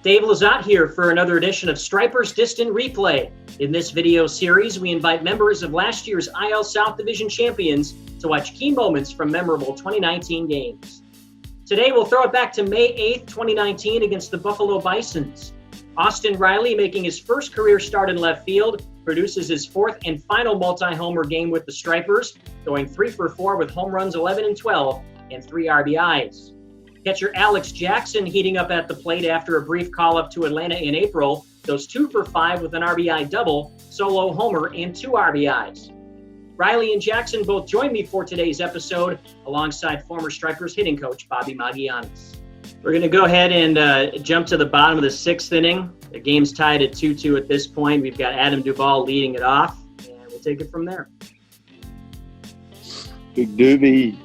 Dave Lazat here for another edition of Stripers Distant Replay. In this video series, we invite members of last year's IL South Division champions to watch key moments from memorable 2019 games. Today, we'll throw it back to May 8th, 2019 against the Buffalo Bisons. Austin Riley, making his first career start in left field, produces his fourth and final multi-homer game with the Stripers, going 3 for 4 with home runs 11 and 12 and 3 RBIs. Catcher Alex Jackson heating up at the plate after a brief call-up to Atlanta in April, goes 2 for 5 with an RBI double, solo homer, and 2 RBIs. Riley and Jackson both join me for today's episode, alongside former Stripers hitting coach Bobby Magallanes. We're going to go ahead and jump to the bottom of the 6th inning. The game's tied at 2-2 at this point. We've got Adam Duvall leading it off, and we'll take it from there. Big Doobie.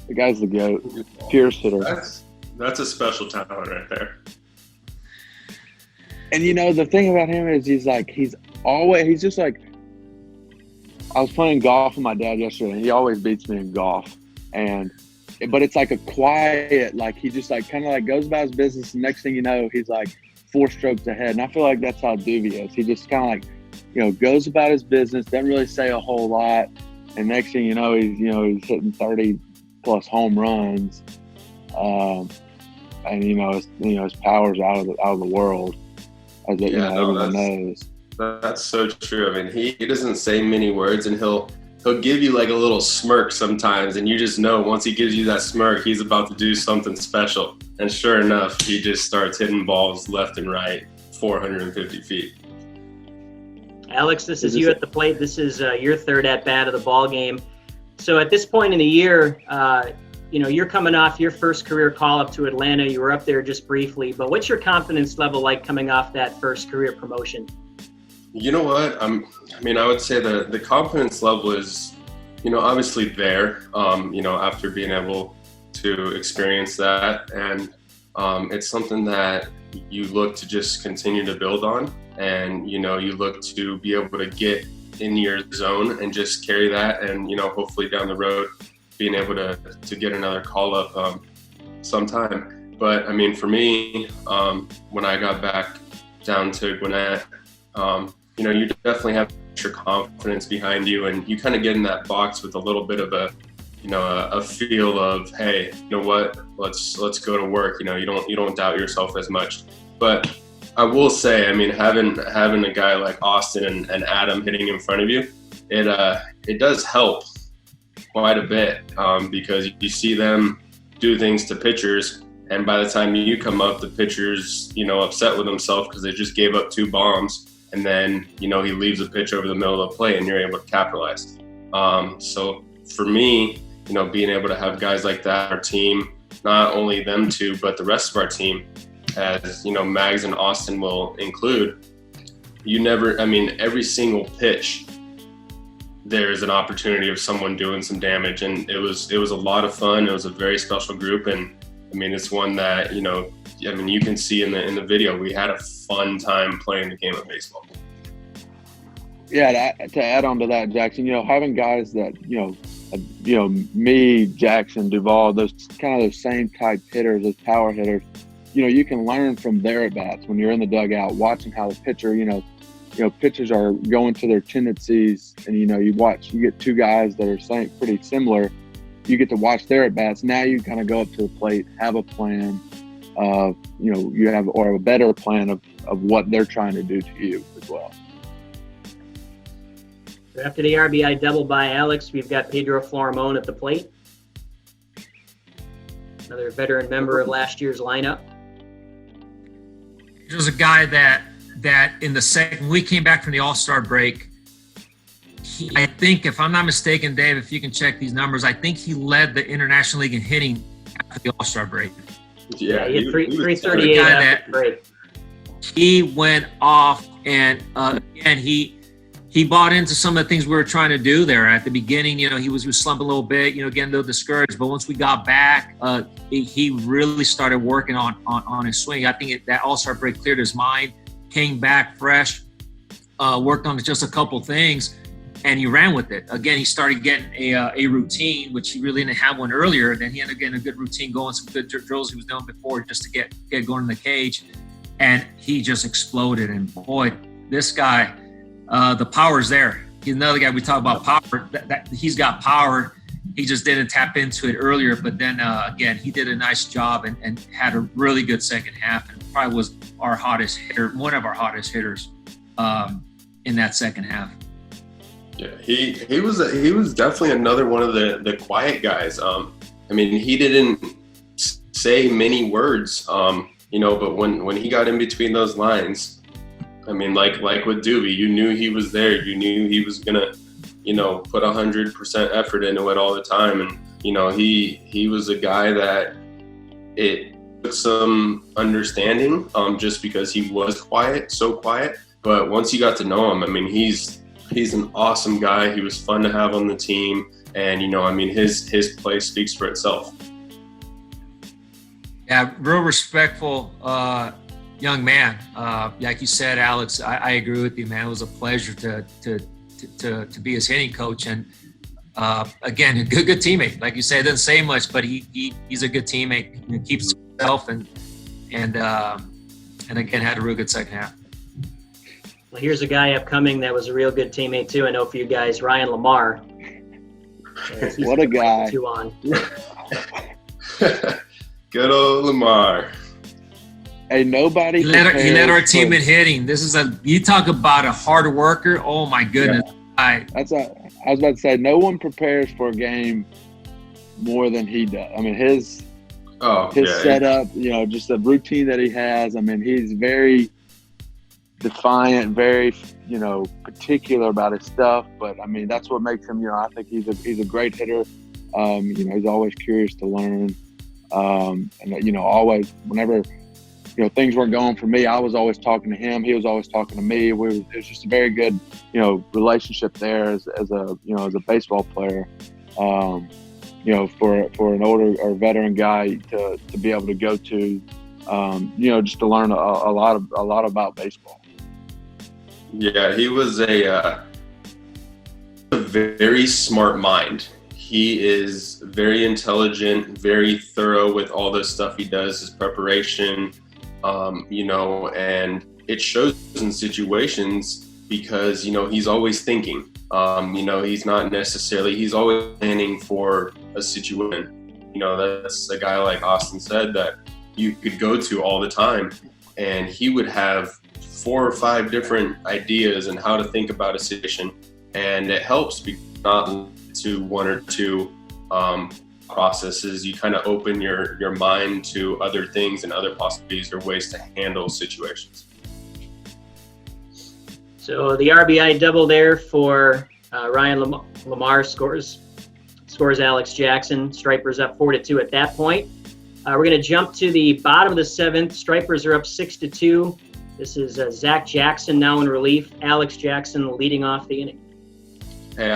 The guy's the GOAT. Pierce hitter. That's a special talent right there. And you know, the thing about him is he's just like, I was playing golf with my dad yesterday, and he always beats me in golf. But it's like a quiet, like he just like kind of like goes about his business, and next thing you know, he's like 4 strokes ahead. And I feel like that's how Doobie is. He just kind of like, goes about his business, doesn't really say a whole lot, and next thing you know, he's hitting 30 plus home runs, and his power's out of the world, as everyone knows. That's so true. I mean, he doesn't say many words, and he'll give you like a little smirk sometimes, and you just know once he gives you that smirk, he's about to do something special. And sure enough, he just starts hitting balls left and right, 450 feet. Alex, this is you at the plate. This is your third at bat of the ball game. So at this point in the year, you're coming off your first career call up to Atlanta. You were up there just briefly, but what's your confidence level like coming off that first career promotion? You know what? I would say the confidence level is, obviously there, after being able to experience that. And it's something that you look to just continue to build on. And, you look to be able to get in your zone and just carry that, and hopefully down the road being able to get another call up sometime. But I mean, for me, when I got back down to Gwinnett, you definitely have your confidence behind you, and you kind of get in that box with a little bit of a feel of, hey, you know what, let's go to work. You don't doubt yourself as much. But I will say, I mean, having a guy like Austin and Adam hitting in front of you, it does help quite a bit, because you see them do things to pitchers, and by the time you come up, the pitcher's upset with himself because they just gave up 2 bombs, and then he leaves a pitch over the middle of the plate, and you're able to capitalize. So for me, being able to have guys like that, our team, not only them two, but the rest of our team, as Mags and Austin will include, every single pitch there's an opportunity of someone doing some damage, and it was a lot of fun. It was a very special group, and it's one that you can see in the video. We had a fun time playing the game of baseball. Yeah, to add on to that, Jackson, having guys that me, Jackson, Duvall, those same type hitters, those power hitters, you can learn from their at-bats when you're in the dugout, watching how the pitcher, pitchers are going to their tendencies, and, you get 2 guys that are pretty similar. You get to watch their at-bats. Now you kind of go up to the plate, have a plan of, or a better plan of what they're trying to do to you as well. After the RBI double by Alex, we've got Pedro Florimon at the plate. Another veteran member of last year's lineup. He was a guy that in the second, we came back from the All-Star break, I think, if I'm not mistaken, Dave, if you can check these numbers, I think he led the International League in hitting after the All-Star break. Yeah, he had 338 after the break. He went off, and again, he bought into some of the things we were trying to do there. At the beginning, he was slumping a little bit, getting a little discouraged. But once we got back, he really started working on his swing. I think that All-Star break cleared his mind, came back fresh, worked on just a couple things. and he ran with it. Again, he started getting a routine, which he really didn't have one earlier. Then he ended up getting a good routine going, some good drills he was doing before just to get going in the cage. And he just exploded. And boy, this guy, the power's there. He's another guy we talk about power. He's got power. He just didn't tap into it earlier. But then again, he did a nice job and had a really good second half, and probably was our hottest hitter, one of our hottest hitters in that second half. Yeah, he was definitely another one of the quiet guys. I mean, he didn't say many words, but when he got in between those lines, I mean, like with Doobie, you knew he was there. You knew he was gonna, put 100% effort into it all the time. And he was a guy that it took some understanding, just because he was so quiet. But once you got to know him, I mean, he's an awesome guy. He was fun to have on the team, and his play speaks for itself. Yeah, real respectful young man. Like you said, Alex, I agree with you, man. It was a pleasure to be his hitting coach, and again, a good teammate. Like you said, doesn't say much, but he's a good teammate. He keeps himself and again had a real good second half. Well, here's a guy upcoming that was a real good teammate too. I know for you guys, Ryan Lamar. What a guy! Good old Lamar. Hey, nobody. He led our team in hitting. You talk about a hard worker. Oh my goodness! Yeah. I was about to say, no one prepares for a game more than he does. I mean, his setup, just the routine that he has. I mean, he's very defiant, very, particular about his stuff. But I mean, that's what makes him, I think he's a great hitter. He's always curious to learn. And always, whenever, things weren't going for me, I was always talking to him. He was always talking to me. It was just a very good, relationship there as a baseball player. For an older or veteran guy to be able to go to, just to learn a lot about baseball. Yeah, he was a very smart mind. He is very intelligent, very thorough with all the stuff he does, his preparation, and it shows in situations because, he's always thinking. He's not necessarily, he's always planning for a situation. That's a guy like Austin said that you could go to all the time, and he would have 4 or 5 different ideas on how to think about a situation, and it helps because not to 1 or 2 processes. You kind of open your mind to other things and other possibilities or ways to handle situations. So the RBI double there for Ryan Lamar scores Alex Jackson. Stripers up 4-2 at that point. We're going to jump to the bottom of the 7th. Stripers are up 6-2. This is Zach Jackson now in relief. Alex Jackson leading off the inning. Hey,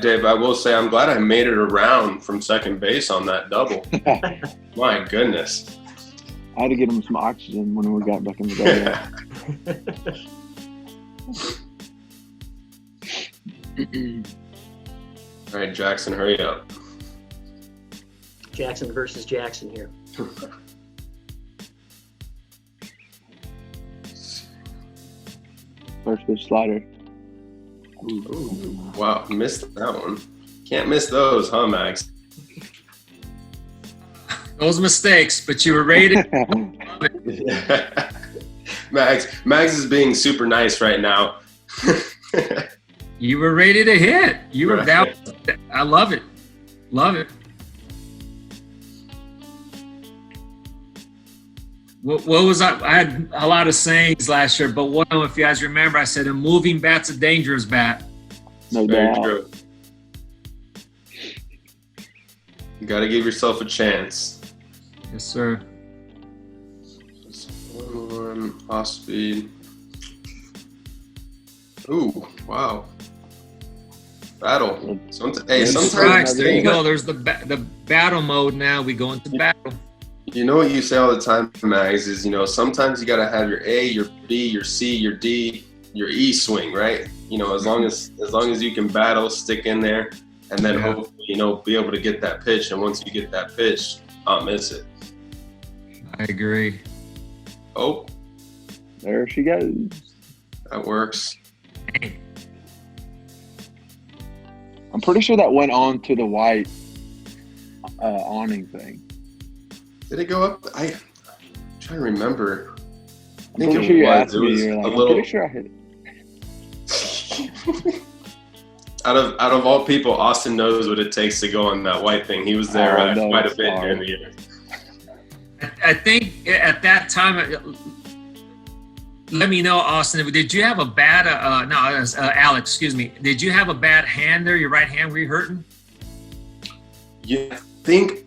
Dave, I will say I'm glad I made it around from second base on that double. My goodness. I had to get him some oxygen when we got back in the dugout. All right, Jackson, hurry up. Jackson versus Jackson here. First pitch slider. Ooh, wow, missed that one. Can't miss those, huh, Max? Those mistakes, but you were rated. Max is being super nice right now. You were ready to hit. You were down. I love it. Love it. What was I had a lot of sayings last year, but one of them, if you guys remember, I said a moving bat's a dangerous bat. No doubt. True. You got to give yourself a chance. Yes, sir. Just one off speed. Ooh, wow. Battle. Sometimes. Right, there you go. There's the battle mode now. We go into battle. You know what you say all the time, Mags, is, sometimes you got to have your A, your B, your C, your D, your E swing, right? You know, as long as you can battle, stick in there, and then hopefully, you know, be able to get that pitch. And once you get that pitch, not miss it. I agree. Oh, there she goes. That works. I'm pretty sure that went on to the white awning thing. Did it go up? I'm trying to remember. I think I'm pretty sure you it asked me. was You're like, a I'm little. pretty sure I hit it. Out of all people, Austin knows what it takes to go on that white thing. He was there no, quite a bit during the year. I think at that time, let me know, Austin, did you have a bad, Alex, excuse me. Did you have a bad hand there? Your right hand, were you hurting? Yeah,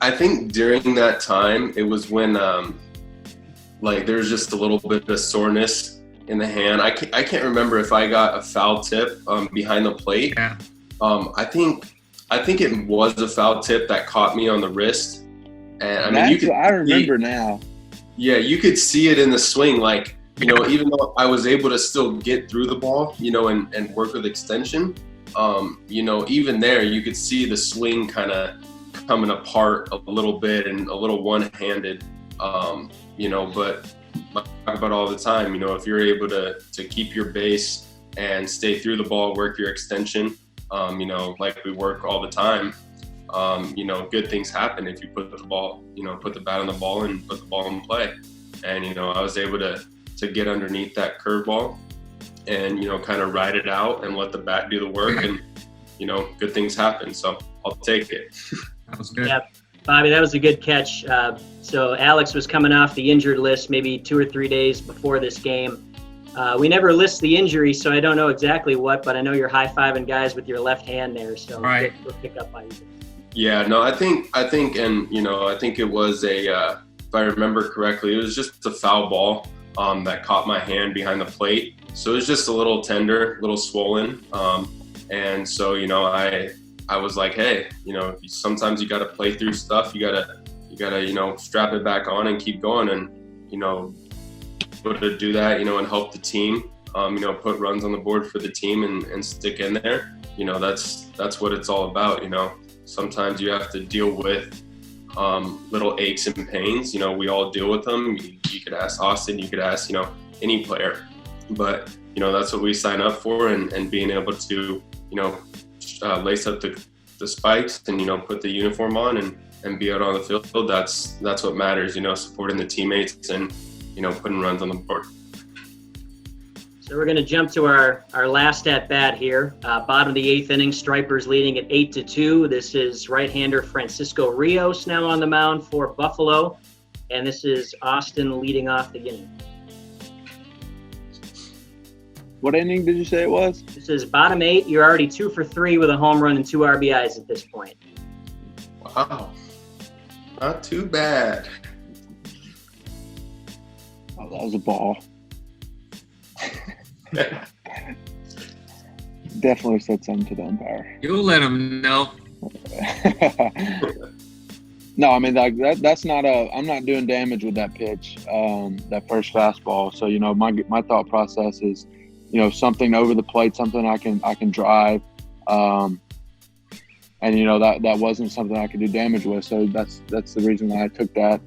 I think during that time, it was when like there was just a little bit of soreness in the hand. I can't remember if I got a foul tip behind the plate. Yeah. I think it was a foul tip that caught me on the wrist. And I mean, you could. I remember now. Yeah, you could see it in the swing. Like, you know, even though I was able to still get through the ball, you know, and work with extension, you know, even there, you could see the swing kind of coming apart a little bit and a little one-handed, you know, but I talk about all the time, you know, if you're able to keep your base and stay through the ball, work your extension, you know, like we work all the time, you know, good things happen if you put the ball, you know, put the bat on the ball and put the ball in play. And, you know, I was able to get underneath that curveball and, you know, kind of ride it out and let the bat do the work, and, you know, good things happen. So I'll take it. That was good. Yeah, Bobby, that was a good catch. So Alex was coming off the injured list maybe 2 or 3 days before this game. We never list the injury, so I don't know exactly what, but I know you're high-fiving guys with your left hand there, so right. We'll pick up on you. Yeah, no, I think, and, you know, I think it was if I remember correctly, it was just a foul ball that caught my hand behind the plate. So it was just a little tender, a little swollen. And so, you know, I was like, hey, you know, sometimes you got to play through stuff. You gotta, you know, strap it back on and keep going, and, you know, able to do that, you know, and help the team, you know, put runs on the board for the team and stick in there. You know, that's what it's all about. You know, sometimes you have to deal with little aches and pains. You know, we all deal with them. You could ask Austin, you could ask, you know, any player, but, you know, that's what we sign up for, and being able to, you know, lace up the spikes and, you know, put the uniform on and be out on the field. That's what matters, you know, supporting the teammates and, you know, putting runs on the board. So we're going to jump to our last at-bat here. Bottom of the 8th inning, Stripers leading at 8-2. This is right-hander Francisco Rios now on the mound for Buffalo, and this is Austin leading off the inning. What inning did you say it was? This is bottom 8. You're already 2 for 3 with a home run and 2 RBIs at this point. Wow, not too bad. Oh, that was a ball. Definitely said something to the umpire. You'll let them know. No, I mean, like that's not I'm not doing damage with that pitch, that first fastball. So, you know, my thought process is, you know, something over the plate, something I can drive, and, you know, that wasn't something I could do damage with. So that's the reason why I took that.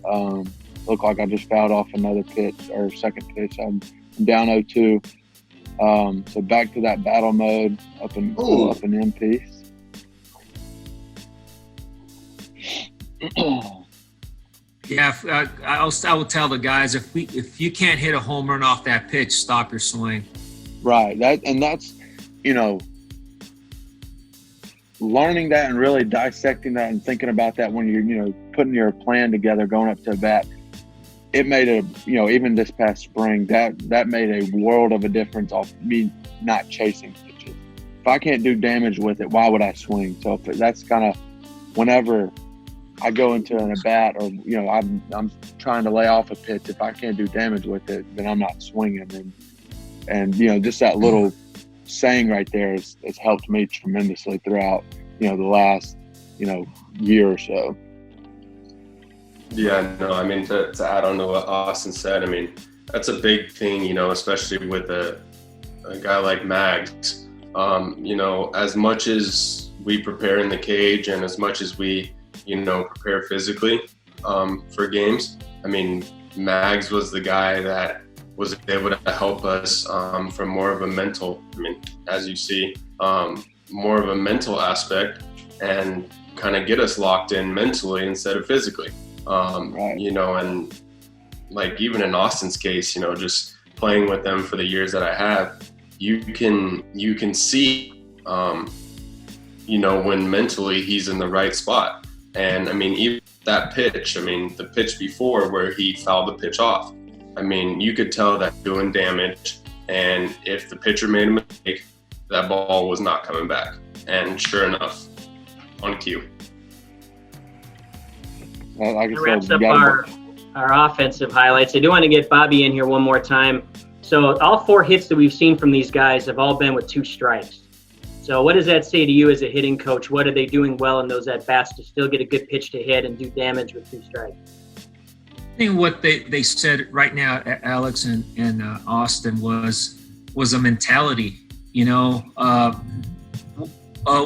Looked like I just fouled off another pitch or second pitch. I'm down 0-2. So back to that battle mode up in MP. Yeah, I will tell the guys, if you can't hit a home run off that pitch, stop your swing. Right. That's, you know, learning that and really dissecting that and thinking about that when you're, you know, putting your plan together, going up to a bat. It made you know, even this past spring, that made a world of a difference off me not chasing pitches. If I can't do damage with it, why would I swing? So that's kind of whenever I go into an at bat, or, you know, I'm trying to lay off a pitch. If I can't do damage with it, then I'm not swinging. And you know, just that little saying right there has helped me tremendously throughout, you know, the last, you know, year or so. Yeah, no, I mean, to add on to what Austin said, I mean, that's a big thing, you know, especially with a guy like Mags, you know, as much as we prepare in the cage and as much as we, you know, prepare physically for games, I mean, Mags was the guy that was able to help us from more of a mental, I mean, as you see, more of a mental aspect and kind of get us locked in mentally instead of physically. Right. You know, and like even in Austin's case, you know, just playing with them for the years that I have, you can see, you know, when mentally he's in the right spot. And I mean, even that pitch, I mean, the pitch before where he fouled the pitch off, I mean, you could tell that doing damage. And if the pitcher made a mistake, that ball was not coming back. And sure enough, on cue. Well, like I That said, wraps you up gotta- our offensive highlights. I do want to get Bobby in here one more time. So all 4 hits that we've seen from these guys have all been with 2 strikes. So what does that say to you as a hitting coach? What are they doing well in those at-bats to still get a good pitch to hit and do damage with 2 strikes? I think what they said right now, Alex and Austin, was a mentality. You know,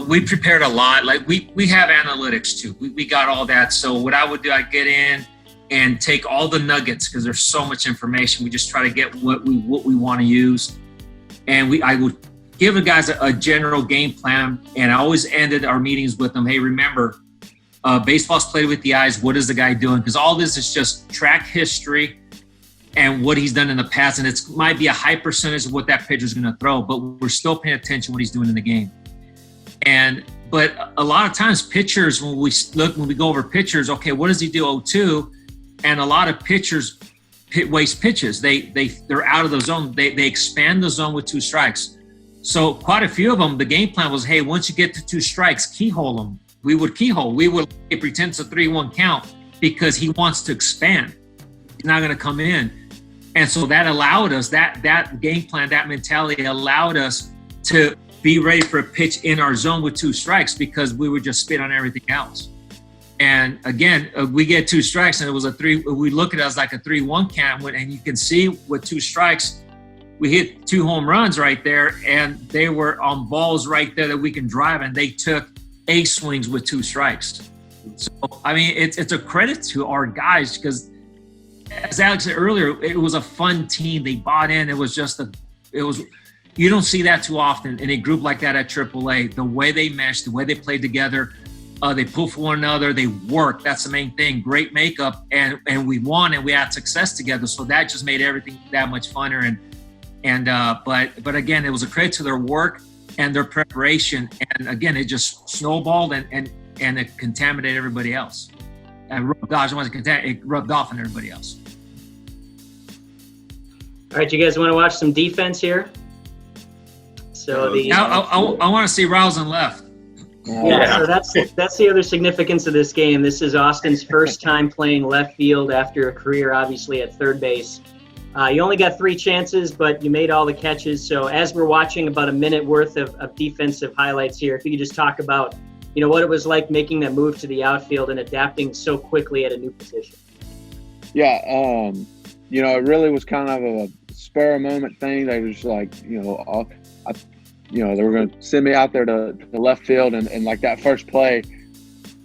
we prepared a lot. Like we have analytics too. We got all that. So what I would do, I'd get in and take all the nuggets because there's so much information. We just try to get what we want to use, and I would give the guys a general game plan. And I always ended our meetings with them. Hey, remember, baseball's played with the eyes. What is the guy doing? Because all this is just track history and what he's done in the past. And it might be a high percentage of what that pitcher's going to throw, but we're still paying attention to what he's doing in the game. But a lot of times pitchers, when we go over pitchers, okay, what does he do 0-2? And a lot of pitchers waste pitches. They're out of the zone. They expand the zone with 2 strikes. So quite a few of them, the game plan was, hey, once you get to 2 strikes, keyhole them. We would keyhole. We would pretend it's a 3-1 count because he wants to expand. He's not going to come in. And so that allowed us, that game plan, that mentality allowed us to be ready for a pitch in our zone with 2 strikes because we would just spit on everything else. And again, we get 2 strikes and it was we look at it as like a 3-1 count. And you can see with 2 strikes, we hit 2 home runs right there and they were on balls right there that we can drive, and they took ace swings with 2 strikes. So, I mean, it's a credit to our guys because, as Alex said earlier, it was a fun team. They bought in. It was you don't see that too often in a group like that at AAA. The way they meshed, the way they played together, they pull for one another, they work. That's the main thing. Great makeup, and we won and we had success together. So that just made everything that much funner. But again, it was a credit to their work and their preparation. And again, it just snowballed and it contaminated everybody else. And it rubbed off on everybody else. All right, you guys want to watch some defense here? So I want to see Rousing left. Yeah, so that's the other significance of this game. This is Austin's first time playing left field after a career, obviously, at third base. You only got 3 chances, but you made all the catches. So as we're watching about a minute worth of defensive highlights here, if you could just talk about, you know, what it was like making that move to the outfield and adapting so quickly at a new position. Yeah, you know, it really was kind of a spur of the moment thing. They were just like, you know, they were going to send me out there to left field, and like that first play,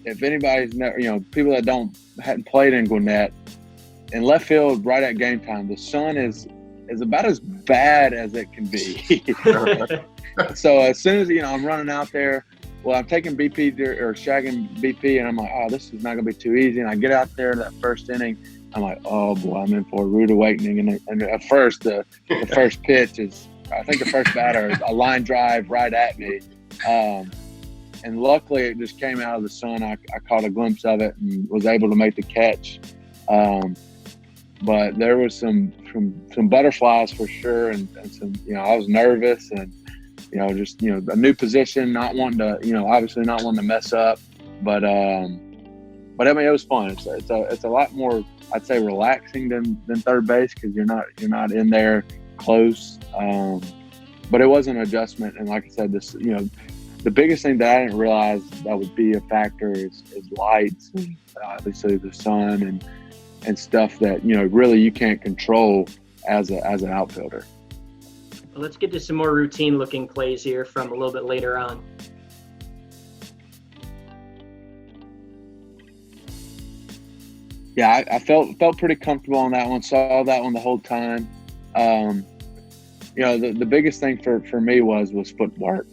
if anybody's never, you know, people that hadn't played in Gwinnett, in left field right at game time, the sun is about as bad as it can be. So as soon as, you know, I'm running out there, well, I'm taking BP or shagging BP, and I'm like, oh, this is not going to be too easy. And I get out there that first inning, I'm like, oh boy, I'm in for a rude awakening. And at first, the first pitch is, I think the first batter is a line drive right at me. And luckily, it just came out of the sun. I caught a glimpse of it and was able to make the catch. But there was some butterflies for sure, and some, you know, I was nervous and, you know, just, you know, a new position, not wanting to, you know, obviously not wanting to mess up, but I mean, it was fun. It's a lot more, I'd say, relaxing than third base because you're not in there close. But it was an adjustment, and like I said, this, you know, the biggest thing that I didn't realize that would be a factor is lights, and obviously the sun and stuff that, you know, really you can't control as an outfielder. Well, let's get to some more routine-looking plays here from a little bit later on. Yeah, I felt pretty comfortable on that one. Saw that one the whole time. The biggest thing for me was footwork.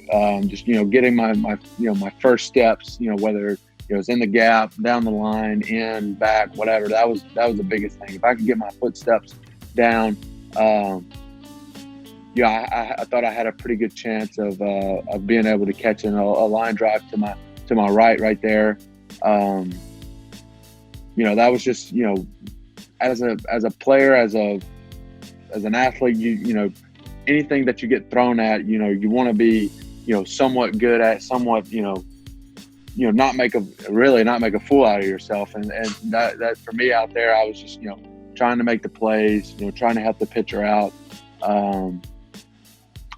Just getting my first steps. Whether it was in the gap, down the line, in, back, whatever. That was the biggest thing. If I could get my footsteps down, I thought I had a pretty good chance of being able to catch a line drive to my right there. That was just as a player, as an athlete, anything that you get thrown at, you want to be somewhat good at, somewhat not make a fool out of yourself. And that for me out there, I was just trying to make the plays, trying to help the pitcher out, and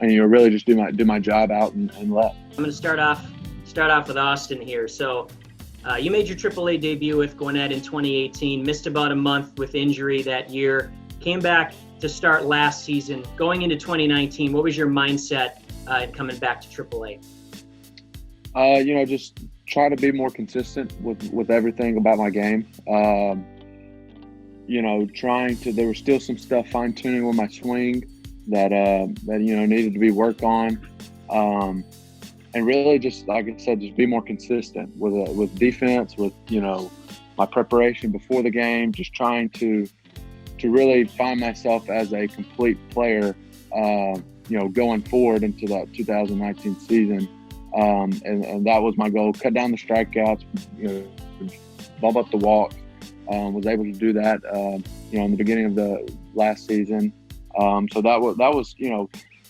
really just do my job out and left. I'm going to start off with Austin here. So you made your AAA debut with Gwinnett in 2018, missed about a month with injury that year, came back to start last season. Going into 2019, what was your mindset in coming back to AAA? Just try to be more consistent with everything about my game. There was still some stuff fine-tuning with my swing that needed to be worked on. And really, just like I said, just be more consistent with defense, with my preparation before the game. Just trying to really find myself as a complete player, going forward into that 2019 season. And that was my goal: cut down the strikeouts, bump up the walk. Was able to do that, in the beginning of the last season. So that was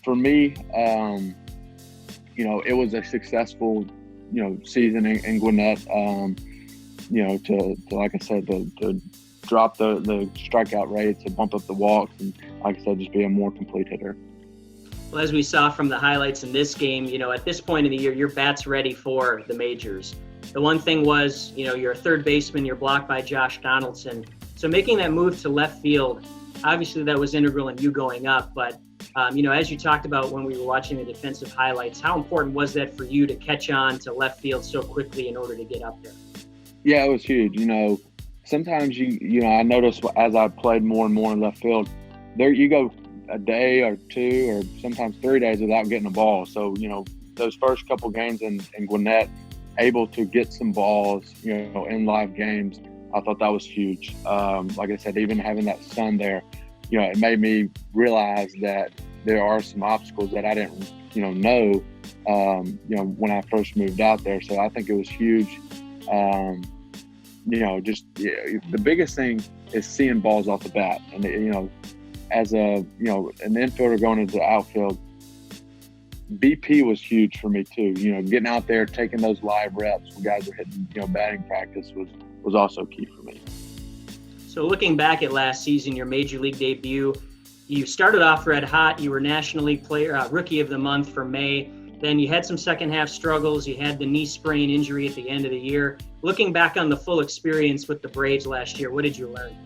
for me. It was a successful, season in Gwinnett, to like I said, to drop the strikeout rate, to bump up the walks, and like I said, just be a more complete hitter. Well, as we saw from the highlights in this game, at this point in the year, your bat's ready for the majors. The one thing was, you're a third baseman, you're blocked by Josh Donaldson. So making that move to left field, obviously that was integral in you going up, but as you talked about when we were watching the defensive highlights, how important was that for you to catch on to left field so quickly in order to get up there? Yeah, it was huge. Sometimes I noticed as I played more and more in left field, there you go a day or two or sometimes 3 days without getting a ball. So, those first couple games in Gwinnett, able to get some balls, in live games, I thought that was huge. Like I said, even having that sun there, it made me realize that there are some obstacles that I didn't, know, when I first moved out there. So I think it was huge. The biggest thing is seeing balls off the bat. And, as an infielder going into the outfield, BP was huge for me too. Getting out there, taking those live reps when guys were hitting, batting practice was also key for me. So looking back at last season, your major league debut, you started off red hot. You were National League Player, Rookie of the Month for May. Then you had some second half struggles. You had the knee sprain injury at the end of the year. Looking back on the full experience with the Braves last year, what did you learn?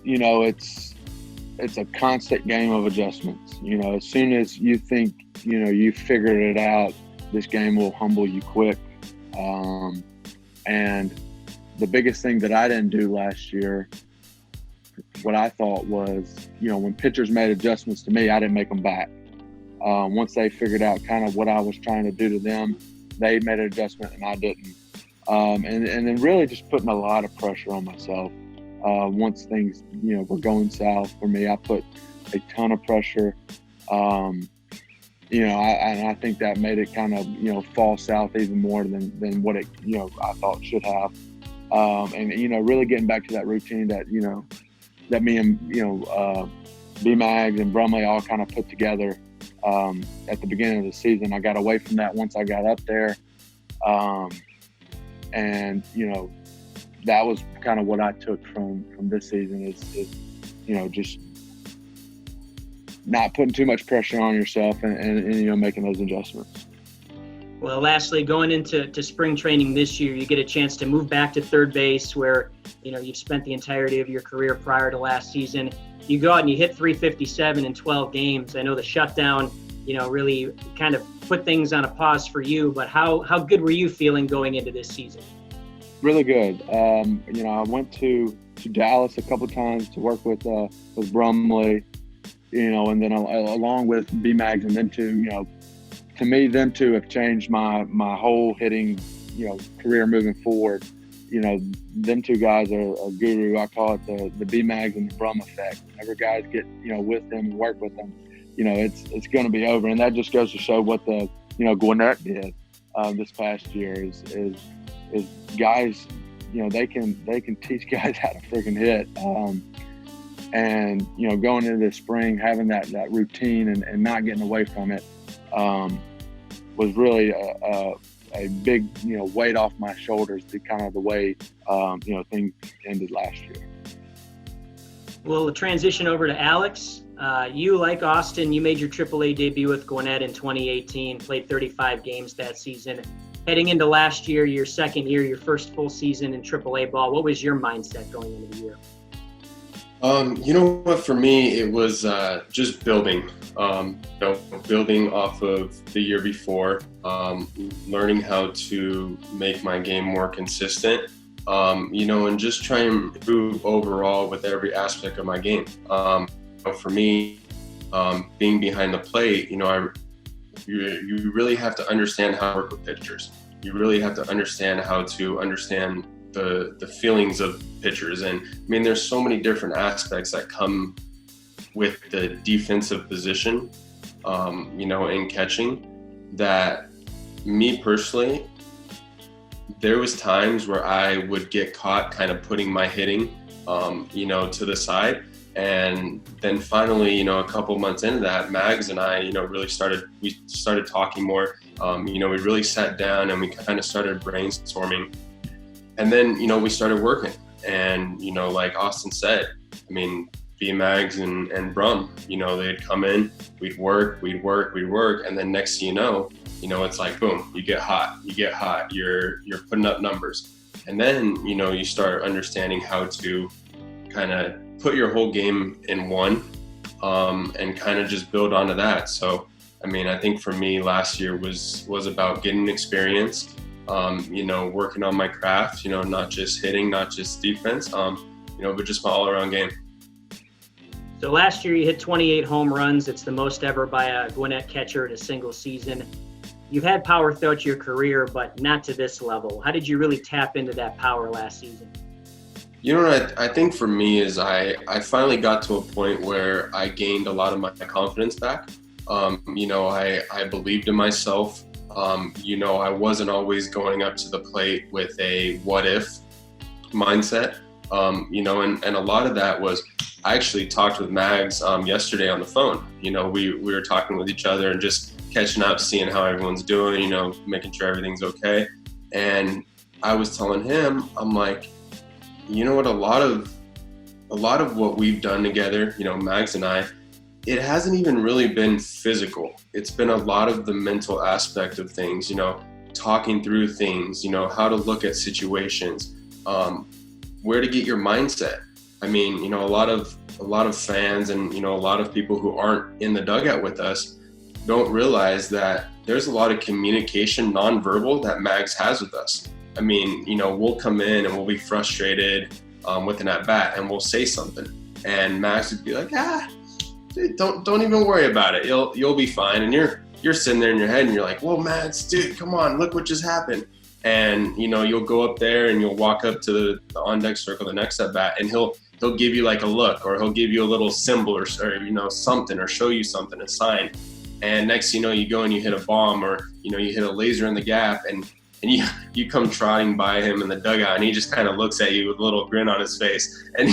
It's a constant game of adjustments. As soon as you think, you figured it out, this game will humble you quick. And the biggest thing that I didn't do last year, what I thought was, when pitchers made adjustments to me, I didn't make them back. Once they figured out kind of what I was trying to do to them, they made an adjustment and I didn't. And then really just putting a lot of pressure on myself. Once things, were going south for me, I put a ton of pressure. I think that made it kind of, fall south even more than what it, I thought it should have. And really getting back to that routine that, that me and, B-Mags and Brumley all kind of put together at the beginning of the season. I got away from that once I got up there. And, that was kind of what I took from this season is just not putting too much pressure on yourself and making those adjustments. Well, lastly, going into spring training this year, you get a chance to move back to third base where, you've spent the entirety of your career prior to last season. You go out and you hit 357 in 12 games. I know the shutdown, really kind of put things on a pause for you, but how good were you feeling going into this season? Really good. I went to Dallas a couple times to work with Brumley, and then along with B-Mags, and then to me, them two have changed my whole hitting, career moving forward. Them two guys are a guru. I call it the B-Mags and the Brum effect. Whenever guys get, with them and work with them, it's going to be over. And that just goes to show what the, Gwinnett did this past year is guys, they can teach guys how to freaking hit. And, going into the spring, having that routine and not getting away from it was really a big, weight off my shoulders to kind of the way, things ended last year. Well, the transition over to Alex. You, like Austin, you made your AAA debut with Gwinnett in 2018, played 35 games that season. Heading into last year, your second year, your first full season in AAA ball, what was your mindset going into the year? You know what, for me, it was just building, building off of the year before, learning how to make my game more consistent, and just try and improve overall with every aspect of my game. For me, being behind the plate, you really have to understand how to work with pitchers. You really have to understand how to understand the feelings of pitchers. And there's so many different aspects that come with the defensive position, in catching, that me personally, there was times where I would get caught kind of putting my hitting, to the side. And then finally, a couple months into that, Mags and I, we started talking more. We really sat down and we kind of started brainstorming. And then, we started working. And, like Austin said, B-Mags and Brum, they'd come in, we'd work. And then next thing you know, it's like, boom, you get hot, you're putting up numbers. And then, you start understanding how to kind of put your whole game in one, and kind of just build onto that. So, I think for me last year was about getting experience, working on my craft, not just hitting, not just defense, but just my all around game. So last year you hit 28 home runs. It's the most ever by a Gwinnett catcher in a single season. You've had power throughout your career, but not to this level. How did you really tap into that power last season? I think for me is I finally got to a point where I gained a lot of my confidence back. I believed in myself. I wasn't always going up to the plate with a what if mindset. And a lot of that was, I actually talked with Mags yesterday on the phone. We were talking with each other and just catching up, seeing how everyone's doing, making sure everything's okay. And I was telling him, I'm like, what, a lot of what we've done together, Mags and I, it hasn't even really been physical. It's been a lot of the mental aspect of things, talking through things, how to look at situations, where to get your mindset. A lot of fans and, a lot of people who aren't in the dugout with us don't realize that there's a lot of communication nonverbal that Mags has with us. We'll come in and we'll be frustrated with an at-bat and we'll say something. And Mags would be like, dude, don't even worry about it. You'll be fine. And you're sitting there in your head and you're like, whoa, Mags, dude, come on, look what just happened. And, you'll go up there and you'll walk up to the on-deck circle, the next at-bat, and he'll give you like a look, or he'll give you a little symbol or something, or show you something, a sign. And next thing you know, you go and you hit a bomb, or, you hit a laser in the gap, and you come trotting by him in the dugout, and he just kind of looks at you with a little grin on his face, and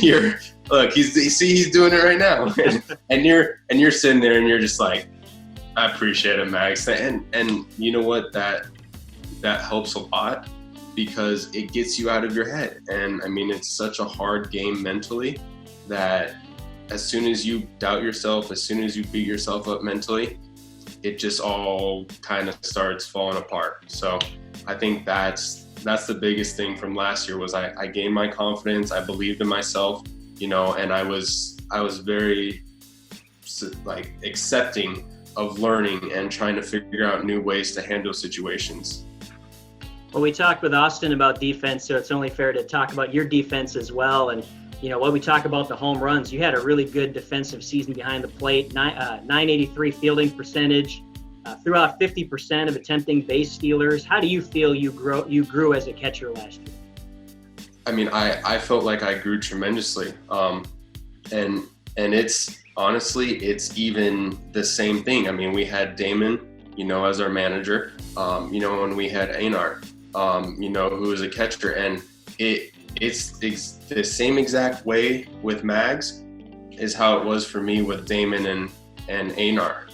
you're, look, he's doing it right now, and you're sitting there and you're just like, I appreciate it, Max, and you know what, that helps a lot, because it gets you out of your head. And it's such a hard game mentally that as soon as you doubt yourself, as soon as you beat yourself up mentally, it just all kind of starts falling apart. So I think that's the biggest thing from last year was I gained my confidence. I believed in myself, you know, and I was very like accepting of learning and trying to figure out new ways to handle situations. Well, we talked with Austin about defense, so it's only fair to talk about your defense as well. And, you know, when we talk about the home runs, you had a really good defensive season behind the plate, 983 fielding percentage, threw out 50% of attempting base stealers. How do you feel you grew as a catcher last year? I mean, I felt like I grew tremendously. And it's honestly, it's even the same thing. I mean, we had Damon, you know, as our manager, you know, and we had Einar, you know, who was a catcher, and it's the same exact way with Mags is how it was for me with Damon and Einar.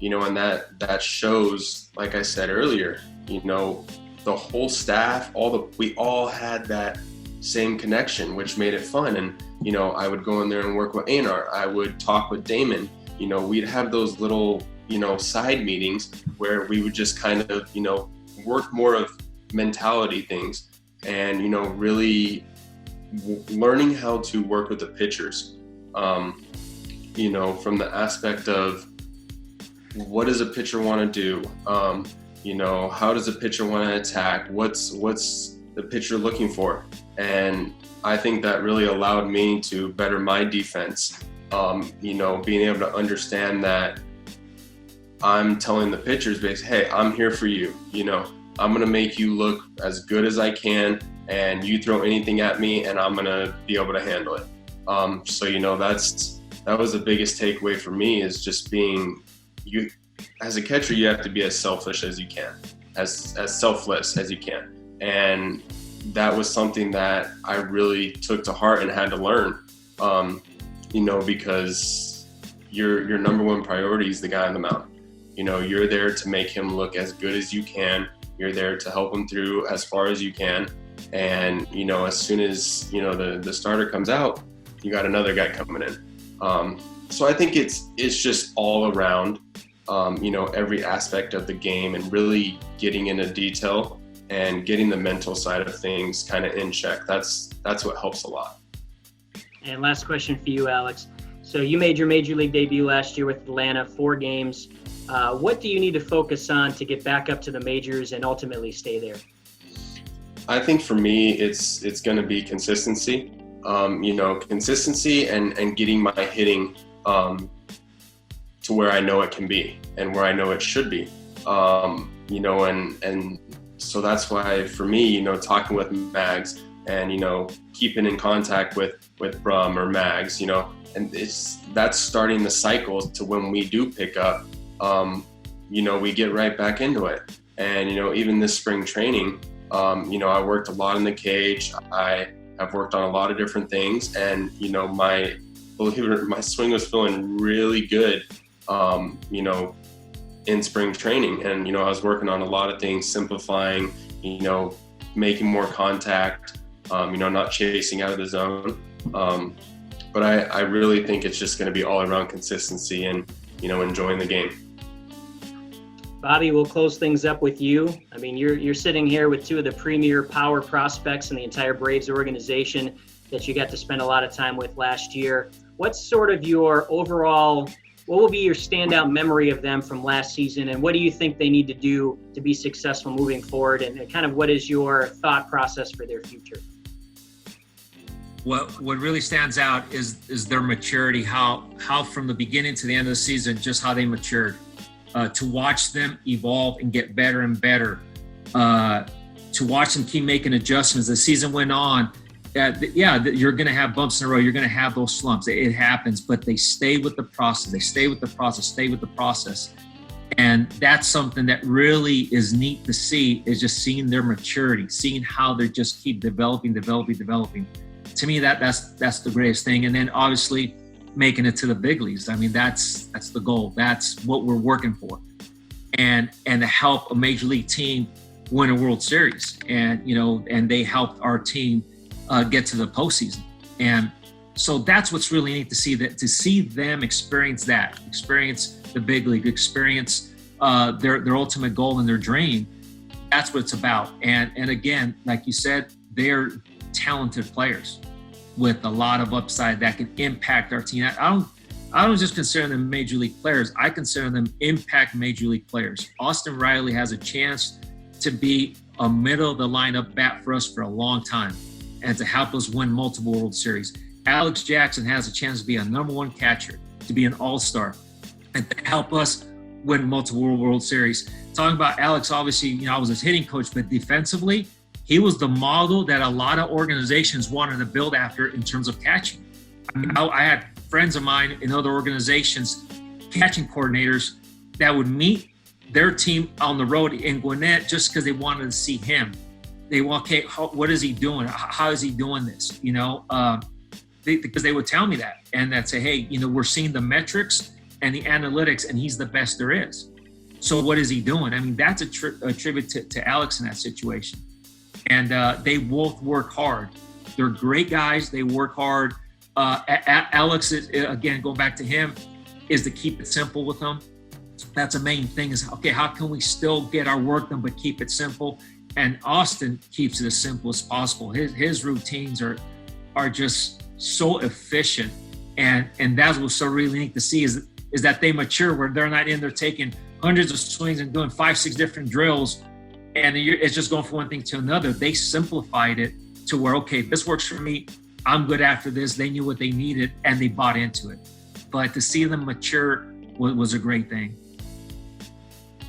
You know, and that shows, like I said earlier, you know, the whole staff, we all had that same connection, which made it fun. And, you know, I would go in there and work with Einar. I would talk with Damon. You know, we'd have those little, you know, side meetings where we would just kind of, you know, work more of mentality things and, you know, really learning how to work with the pitchers, you know, from the aspect of what does a pitcher want to do? You know, how does a pitcher want to attack? What's the pitcher looking for? And I think that really allowed me to better my defense. You know, being able to understand that I'm telling the pitchers, basically, hey, I'm here for you. You know, I'm going to make you look as good as I can, and you throw anything at me and I'm going to be able to handle it. So, you know, that was the biggest takeaway for me, is just being, you as a catcher, you have to be as selfish as you can, as selfless as you can. And that was something that I really took to heart and had to learn, you know, because your number one priority is the guy on the mound. You know, you're there to make him look as good as you can. You're there to help him through as far as you can. And, you know, as soon as, you know, the starter comes out, you got another guy coming in. So I think it's just all around, you know, every aspect of the game, and really getting into detail and getting the mental side of things kind of in check. That's what helps a lot. And last question for you, Alex. So you made your major league debut last year with Atlanta, 4 games. What do you need to focus on to get back up to the majors and ultimately stay there? I think for me, it's going to be consistency. You know, consistency and getting my hitting to where I know it can be and where I know it should be. You know, and so that's why for me, you know, talking with Mags and, you know, keeping in contact with Brum or Mags, you know, and that's starting the cycle to when we do pick up, you know, we get right back into it. And, you know, even this spring training, you know, I worked a lot in the cage. I have worked on a lot of different things, and, you know, my swing was feeling really good, you know, in spring training. And, you know, I was working on a lot of things, simplifying, you know, making more contact, you know, not chasing out of the zone. But I really think it's just going to be all around consistency and, you know, enjoying the game. Bobby, we'll close things up with you. I mean, you're sitting here with 2 of the premier power prospects in the entire Braves organization that you got to spend a lot of time with last year. What's sort of your overall, what will be your standout memory of them from last season, and what do you think they need to do to be successful moving forward, and kind of what is your thought process for their future? What really stands out is their maturity, how from the beginning to the end of the season, just how they matured. To watch them evolve and get better and better, to watch them keep making adjustments. The season went on. You're going to have bumps in a row. You're going to have those slumps. It happens, but they stay with the process. They stay with the process. And that's something that really is neat to see, is just seeing their maturity, seeing how they just keep developing. To me, that's the greatest thing. And then obviously making it to the big leagues. I mean, that's the goal. That's what we're working for. And to help a major league team win a World Series. And, you know, and they helped our team get to the postseason. And so that's what's really neat to see them experience the big league, experience their ultimate goal and their dream. That's what it's about. And again, like you said, they're talented players with a lot of upside that can impact our team. I don't just consider them major league players. I consider them impact major league players. Austin Riley has a chance to be a middle of the lineup bat for us for a long time and to help us win multiple World Series. Alex Jackson has a chance to be a #1 catcher, to be an all-star, and to help us win multiple World Series. Talking about Alex, obviously, I was his hitting coach, but defensively, he was the model that a lot of organizations wanted to build after in terms of catching. I mean, I had friends of mine in other organizations, catching coordinators, that would meet their team on the road in Gwinnett just because they wanted to see him. They want, okay, what is he doing? How is he doing this? Because they would tell me that, and that say, hey, we're seeing the metrics and the analytics, and he's the best there is. So what is he doing? I mean, that's a tribute to Alex in that situation. And they both work hard. They're great guys. They work hard. Alex, is, again, going back to him, is to keep it simple with them. That's the main thing is, okay, how can we still get our work done but keep it simple? And Austin keeps it as simple as possible. His routines are just so efficient. And that's what's so really neat to see is that they mature where they're not in there taking hundreds of swings and doing 5-6 different drills. And it's just going from one thing to another. They simplified it to where, okay, this works for me. I'm good after this. They knew what they needed and they bought into it. But to see them mature was a great thing.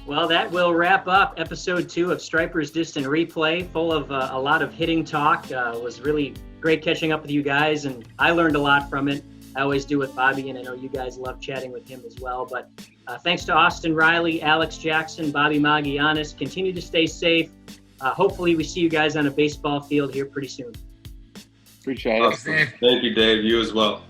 Well, that will wrap up episode 2 of Striper's Distant Replay, full of a lot of hitting talk. It was really great catching up with you guys, and I learned a lot from it. I always do with Bobby, and I know you guys love chatting with him as well. But thanks to Austin Riley, Alex Jackson, Bobby Magallanes. Continue to stay safe. Hopefully we see you guys on a baseball field here pretty soon. Appreciate it. Awesome. Thank you, Dave. You as well.